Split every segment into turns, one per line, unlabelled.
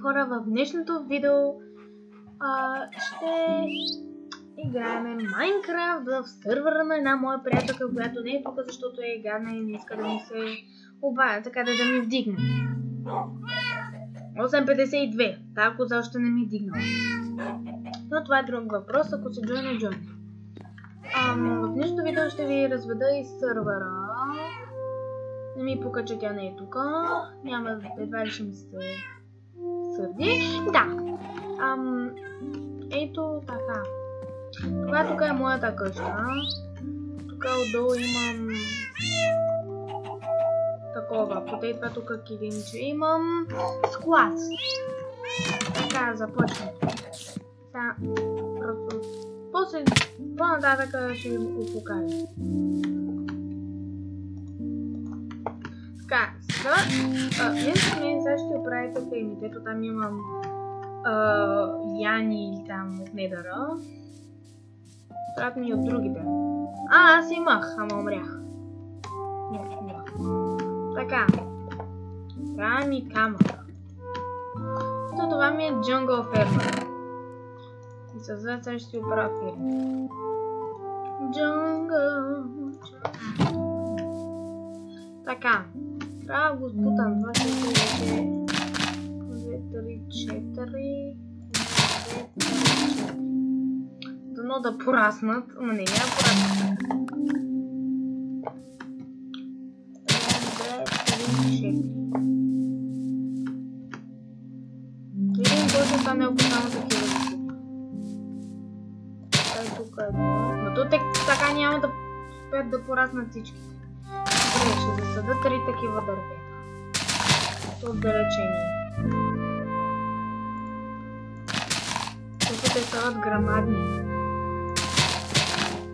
хора, в днешното видео ще играем Майнкрафт в сървъра на една моя приятелка, която не е тук, защото е гадна и не иска да ми се обадя, така да ми вдигне. 8.52. Тази коза още не ми е дигнала. Но това е друг въпрос, ако се джойне. В днешното видео ще ви разведа и сървъра. Не ми пука, че тя не е тук. Няма, едва ли ще ми се сърди. Да. Ето така. Това тук е моята къща. Тук отдолу имам такова. Потай това тук килимче. Имам склад. Така, започвам. Сега, просто после по-нататък ще ви го покажа. Така, сега ще оправите фермите. Ето там имам Яни или там от Недъра. Правят ми от другите. Аз имах, ама умрях. Така. Трябва ми камък. То това ми е джунгъл ферма. И със сега ще си оправя ферма. Джунгъл. Така. Трябва да го сбутам. Това ще се 2, 3, 4. Дано да пораснат, ама не няма пораснат. 2, 3, 4. Видим кой ще стане, ако само такива са тук. Тай тук е едно. Но то така няма да успеят да пораснат всичките. Добре, ще засада 3 такива дървета. Отдалечени. Тук те стават грамадни.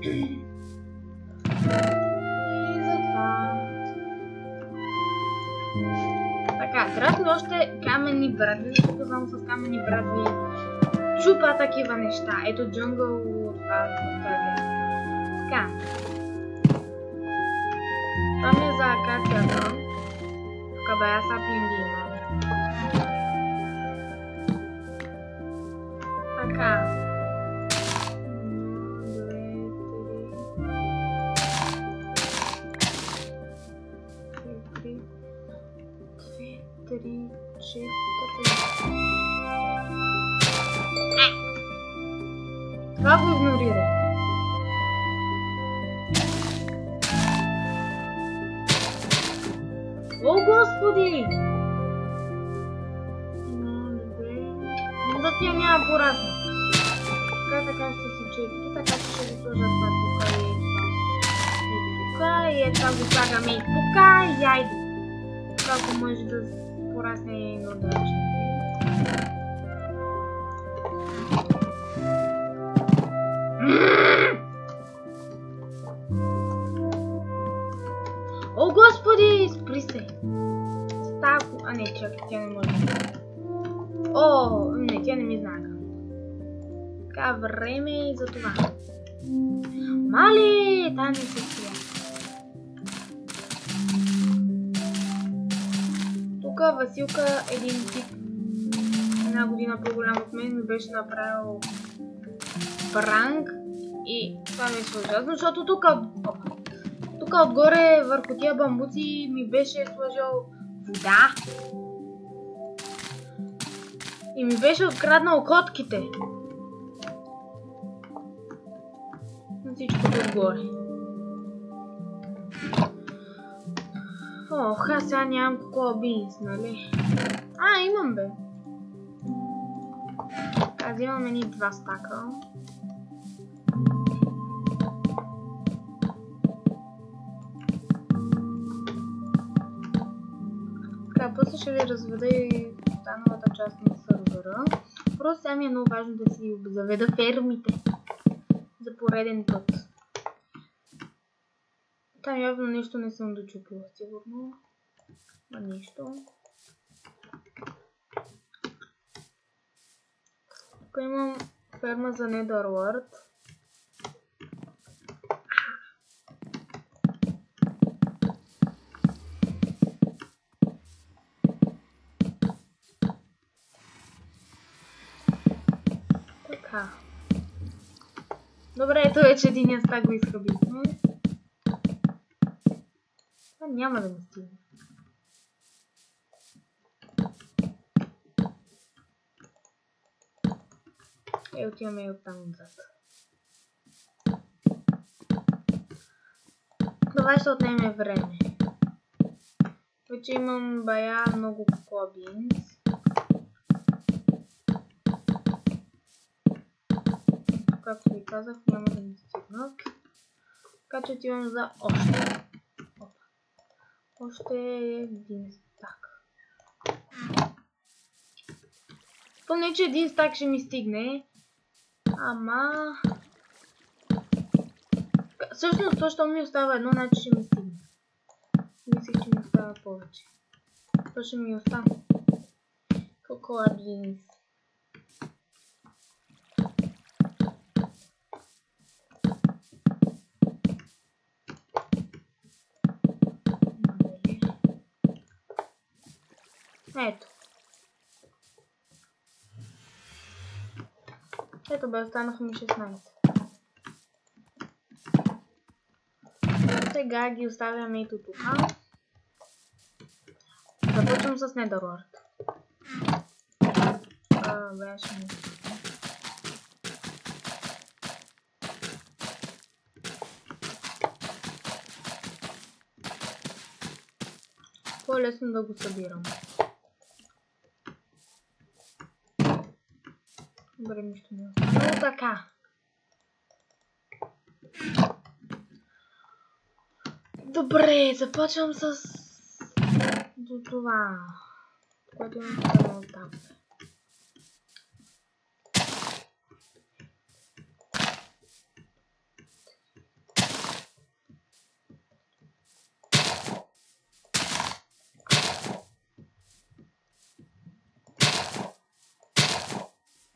И затова. Така, трябват ми още каменни брадви, защото само с каменни брадви чупа такива неща. Ето джунгъл от това поставя. Така. Там е за акацията. Тук бая саплинги има. Така. 3, 4. Това го игнорирай. О, господи! Добре. Да тя няма порасна. Така ще се чуи. Така ще ви сложа това тук и това. И това го слагаме и тук. И айде. Ако може да порасне и на отдалече. О, господи! Спри се! Стако! А не, чакай, тя не може. О, не, тя не ми знага. Така, време и за това. Мали! Та не се спря. Тук Василка, един тип, една година по-голям от мен, ми беше направил пранк и това ми е сложно, защото тук отгоре върху тия бамбуци ми беше сложил вода и ми беше откраднал котките на всичкото отгоре. Ох, аз сега нямам коко бинс, нали? Имам бе. Аз имам едни 2 стака. Така, после ще ви разведа и останалата част на сървъра. Просто сега ми е много важно да си заведа фермите. За пореден път. Там явно нещо не съм дочупила, сигурно. Нищо. Тук имам ферма за Недърлорд. Така. Добре, ето вече единия стак го изхъбихме. Това няма да ми стигне. Отиваме и оттам отзад. Това ще отнеме време. Вече имам бая много кокобинс. Както ви казах, няма да ми стигнат. Така че отивам за още. Още един стак. Помня, че един стак ще ми стигне. Ама... Всъщност, то, що ми остава едно, значи ще ми стигне. Мислих, че ми остава повече. То ще ми остане. Кокоа бинс. Ето. Ето бе, останаха ми 16. Сега ги оставяме ето тук. Започвам с Netherlord. Беше ми. По-лесно да го събирам. Добре, нищо не остава. Така. Добре, започвам с до това, което имам да оттам.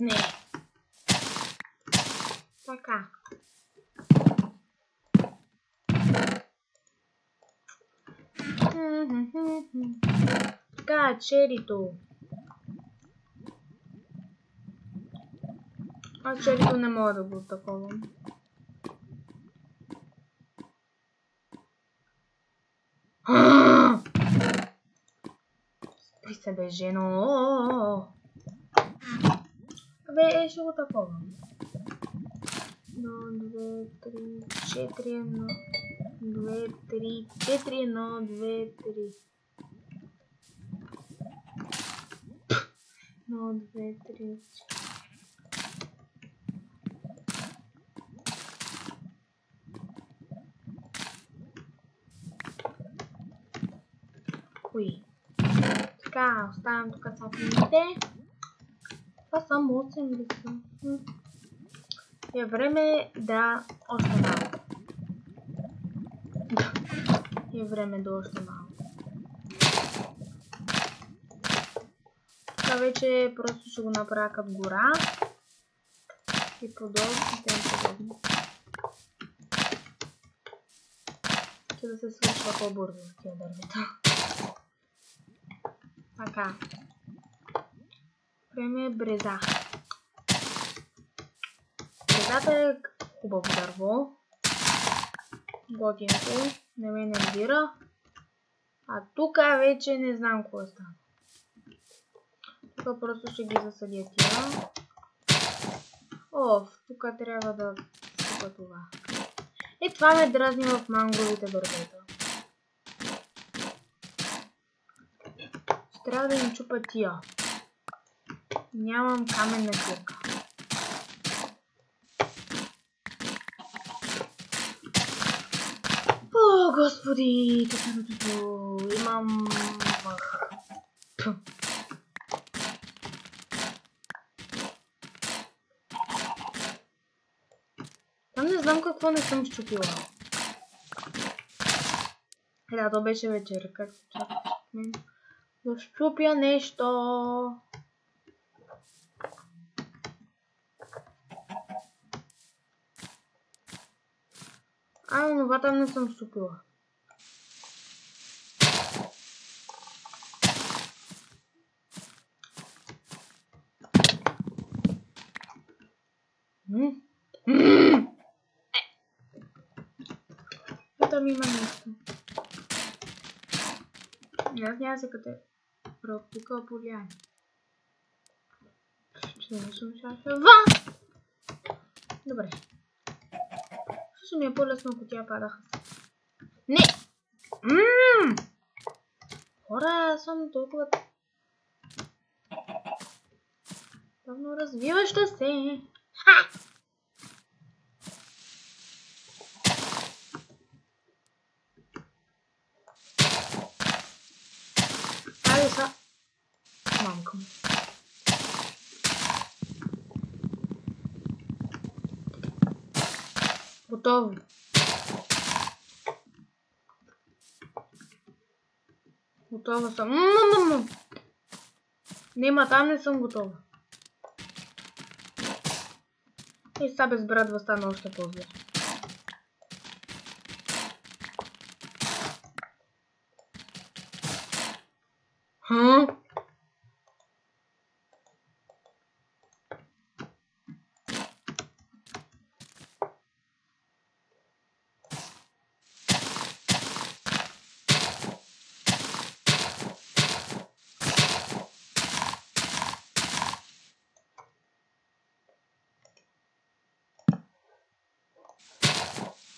Не. Така. Така, черито. Черито не мога да го таковам. Спри се бе, жено. Бе, ще го таковам. 1, 2, 3, 4, 1, 2, 3, 4, 1, 2, 3. 1, 2, 3. Уй. Така, оставям тук сапините. Това само 8 ли са? Е време да още малко. Е време да още малко. Така вече просто ще го направя като гора. И подобно. Ще да се свършва по-бързо с тия дървета. Така. Време е бреза. Брезата е хубаво дърво. Готинко. Не ме нервира. А тук вече не знам какво става. Тук просто ще ги засадя тия. Тук трябва да супа това. И това ме дразни в мангровите дървета. Ще трябва да им чупа тия. Нямам каменна кирка. О, господи! Имам... Там не знам какво не съм щупила. Да, то беше вечер. Как се чакаме? Да щупя нещо. Това там не съм щупила. Там има нещо. Аз няма се къде практика повлияе. Ще не съм чаша. Добре. Също ми е по-лесно, ако тя падаха. Не! Хора, съм толкова... Давно развиваща се. Ха! Айде са. Мамка му. Готово. Готова съм. Нема, там не съм готова. И сега без брадва стана още по-зле.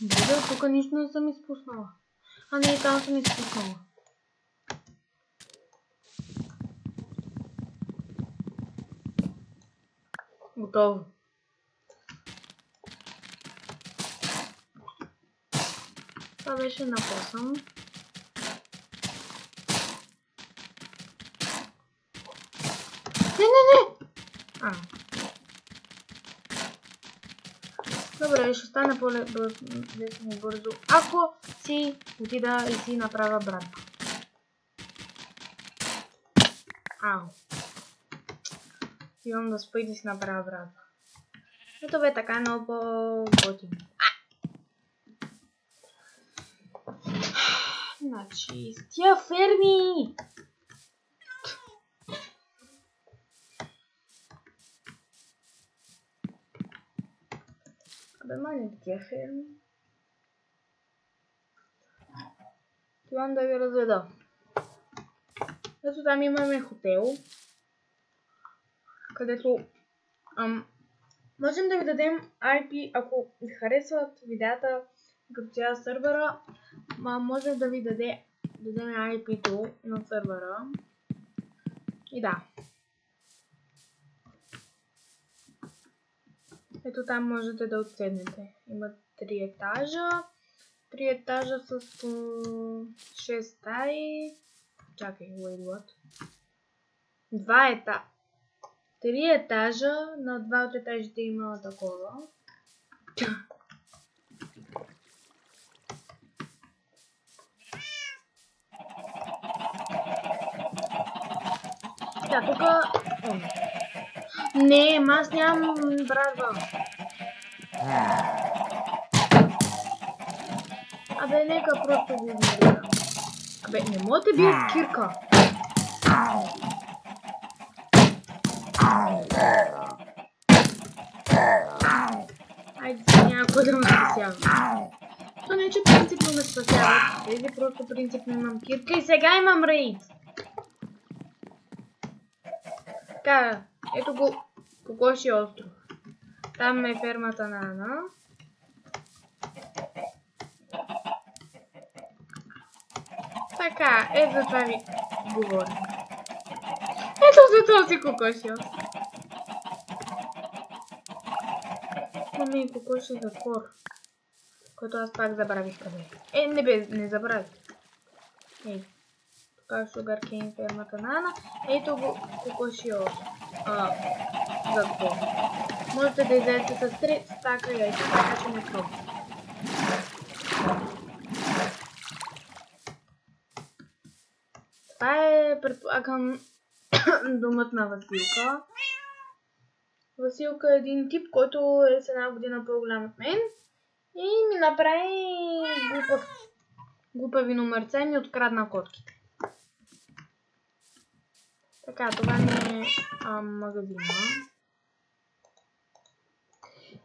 Добре, тук нищо не съм изпуснала. А не, там съм изпуснала. Готово. Това беше на 8. Не! Добре, ще стане по-лесно и бързо, ако си отида и си направя брадва. Ау. Имам да спа и да си направя брадва. Ето бе, така е много по-готино. Значи, с тия ферми! Абе, мани тия ферми. Имам да ви разведа. Ето там имаме хотел, където можем да ви дадем IP, ако ви харесват видеята като цяла сървъра, може да ви дадем IP-то на сървъра. И да. Ето там можете да отседнете. Има 3 етажа. 3 етажа с 6 стаи. Чакай, wait, what? 2 етажа. 3 етажа. На 2 от етажите има такова. Да, тука... Не, аз нямам брадва. Абе, нека просто го измеря. Абе, не мога да бия кирка. Айде си някой да ме спасява. То не, че принципно ме спасява. Или просто принципно имам кирка и сега имам рейд. Така, ето го Кокоши остров. Там е фермата на Ана. Така, ето за това ви говоря. Ето за този Кокоши остров. Имаме и Кокоши затвор, който аз пак забравих къде е. Не забравих. Ей, тук е Sugarcane фермата на Ана. Ето го Кокоши остров. Затвор. Можете да излезете с 3 стака яйца, така че не пробвайте. Това е, предполагам, домът на Василка. Василка е един тип, който е с 1 година по-голям от мен и ми направи глупави номерца и ми открадна котките. Така, това ми е магазина.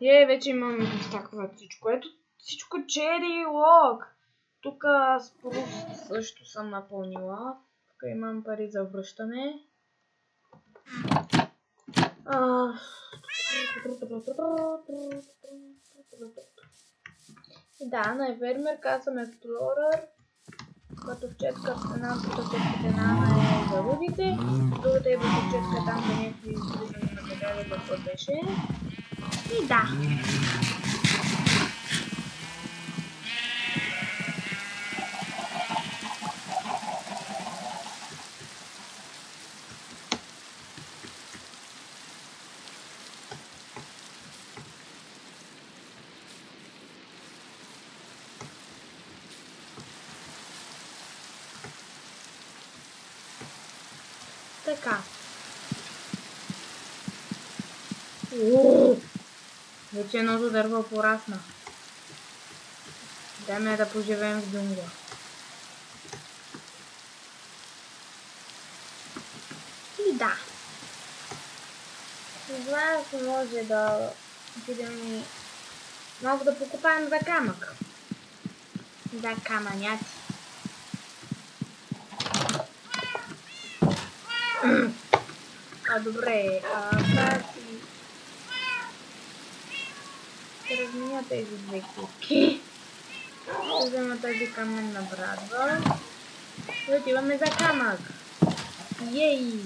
Вече имам такова всичко. Ето всичко чери лог. Тук спруст също съм напълнила. Тук имам пари за връщане. Да, на фермер казвам Explorer, като в четка една стена е за рудите, другата е в четка там да някакви излизани на материали, какво беше. И да. Така. Вече едното дърво порасна. Дайме да поживеем в джунгла. И да. Знаеш, може да отидем и малко да покупаем за камък. За камъняци. Добре, сега ще разменя тези две кутки. Ще взема тази каменна брадва. И отиваме за камък. Ей!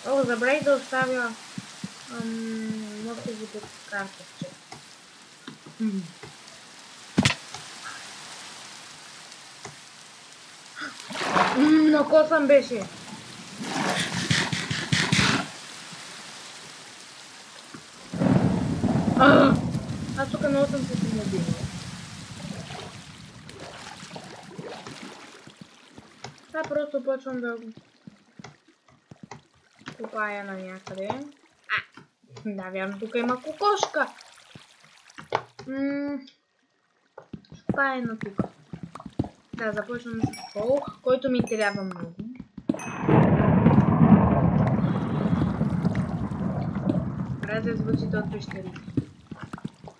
Забравих да оставя мъртвите карточки. На косъм беше. Аз тук много съм се помобила. Сега просто почвам да копая на някъде. Да, вярно, тук има кокошка. Ще копая на тук. Да, започвам с пол, който ми трябва много. Разя звучите от пещерите.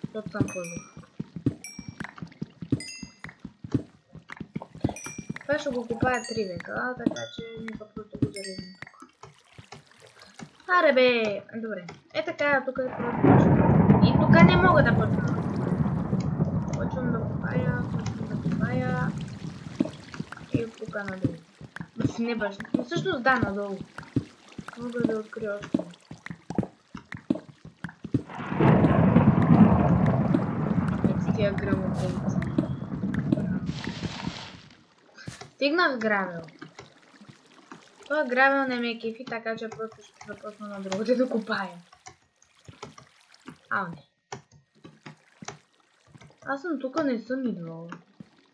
Защото съм пълно. Това ще го купая 3 века, така че нека просто го зарежем тук. Аре бе! Добре. Така, тук е просто. И тук не мога да почна. Почвам да купая. И тук надолу. Не баш. Но всъщност да, надолу. Мога да открия още. Тия грамотейци. Стигнах гравел. Това гравел не ме е кефи, така че просто ще започна на другото да копая. Не. Аз съм тук, не съм идвала.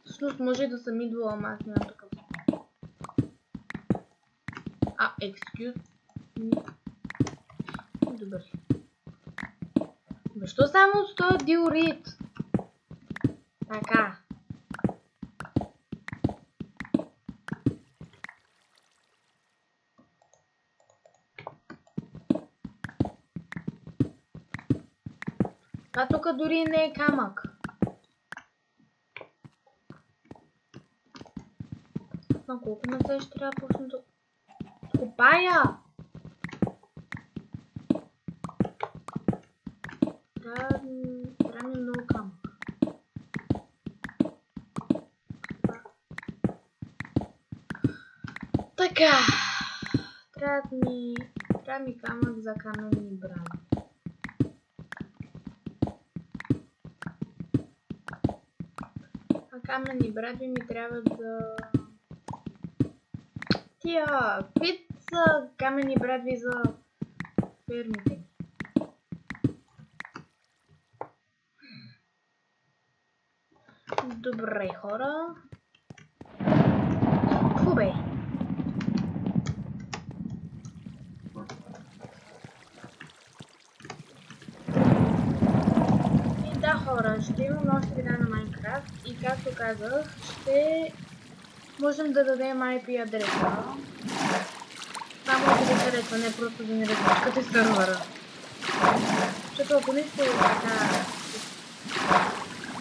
Всъщност може да съм идвала, ама аз нямам такъв. Excuse me. Добре. Защо само стоя диорит? Така. Тук дори не е камък. На колко места ще трябва да почна да копая? Трябва ми много камък. Така. Трябва ми камък за каменни бради. Каменни брадви ми трябват за... Какви са каменни брадви за фермите? Добре, хора. Хубе. И да, хора, ще имам още видео на Майнкрафт и както казах, ще можем да дадем IP адреса. Само да ви харесва, не просто да не разпочкате сървъра. Защото ако не сте така...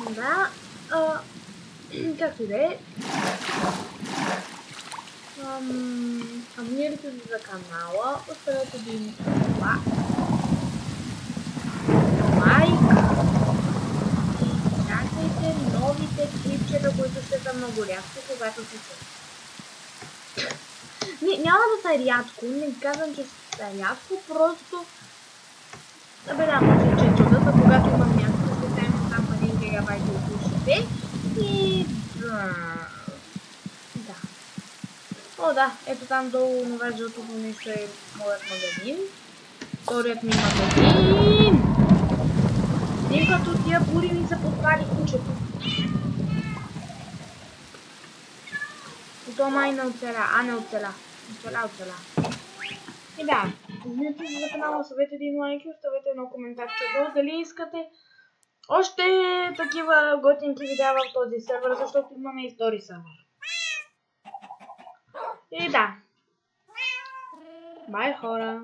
Да, както и да е. Абонирайте се за канала, оставете да им лайк и чакайте новите клипчета, които ще са много рядко, когато се случат. Няма да са рядко, не казвам, че са рядко, просто... Абе да, може че чудата, когато имам място, ще вземем там 1 гигабайт от ушите и... Да. О, да, ето там долу това жълтото нещо е моят магазин. Вторият ми магазин! Един като тия бури ми се подпали кучето. И то май не оцеля, не оцеля. Оцеля. И да, абонирайте се за канала, оставете един лайк и оставете едно коментарче долу дали искате още такива готинки видеа в този сервер, защото имаме и втори сервер. И да. Бай, хора!